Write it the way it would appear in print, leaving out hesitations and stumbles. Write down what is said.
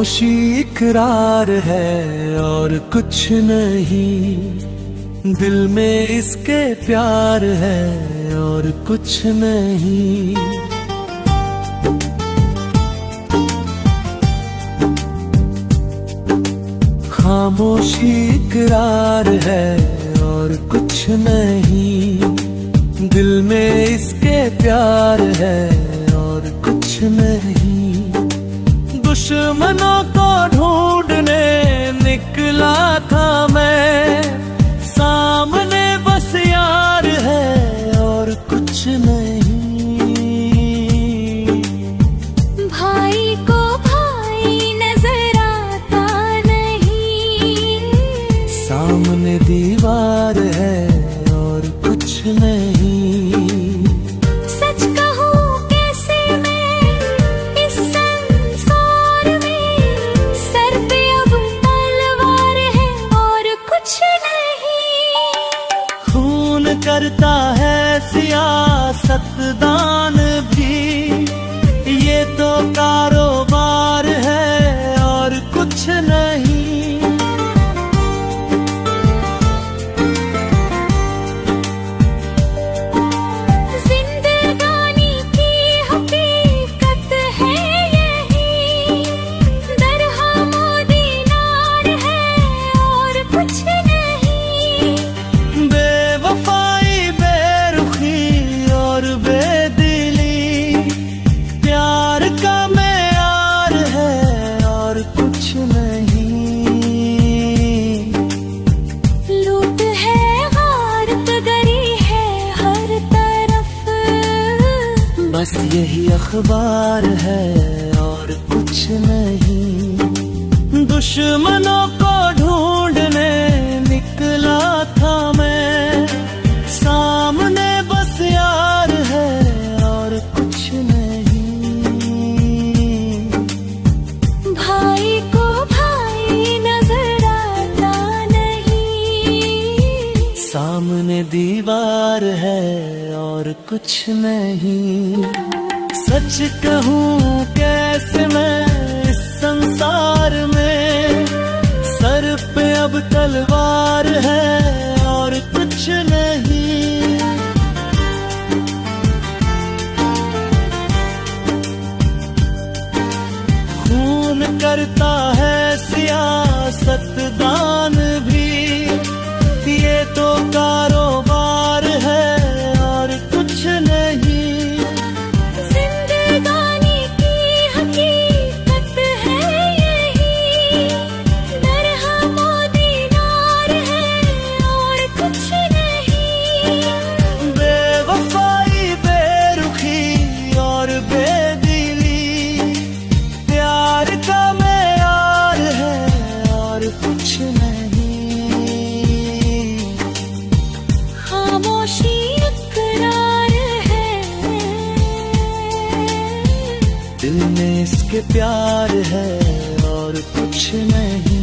खामोशी इकरार है और कुछ नहीं, दिल में इसके प्यार है और कुछ नहीं। खामोशी इकरार है और कुछ नहीं, दिल में इसके प्यार है और कुछ नहीं। दुश्मनों को ढूंढने निकला था मैं, सामने बस यार है और कुछ नहीं। भाई को भाई नजर आता नहीं, सामने दीवार है और कुछ नहीं। सच कहूं कैसे मैं इस संसार में, सर पे अब तलवार है और कुछ नहीं। खून करता है सियासतदान भी, ये तो कारोबार है और कुछ नहीं। बस यही अखबार है और कुछ नहीं। दुश्मनों को ढूंढने निकला था मैं, सामने बस यार है और कुछ नहीं। भाई को भाई नजर आता नहीं, सामने दीवार है और कुछ नहीं। सच कहूं कैसे मैं इस संसार में, सर पे अब तलवार है और कुछ नहीं। खून करता है सियासतदान भी, ये तो कारोबार है और कुछ नहीं। जिंदगानी की हकीकत है यही, दरहम दीनार है और कुछ नहीं। बेवफाई बेरुखी और बेदिली, प्यार का मेयार है और कुछ नहीं। खामोशी इकरार है, दिल में इसके प्यार है और कुछ नहीं।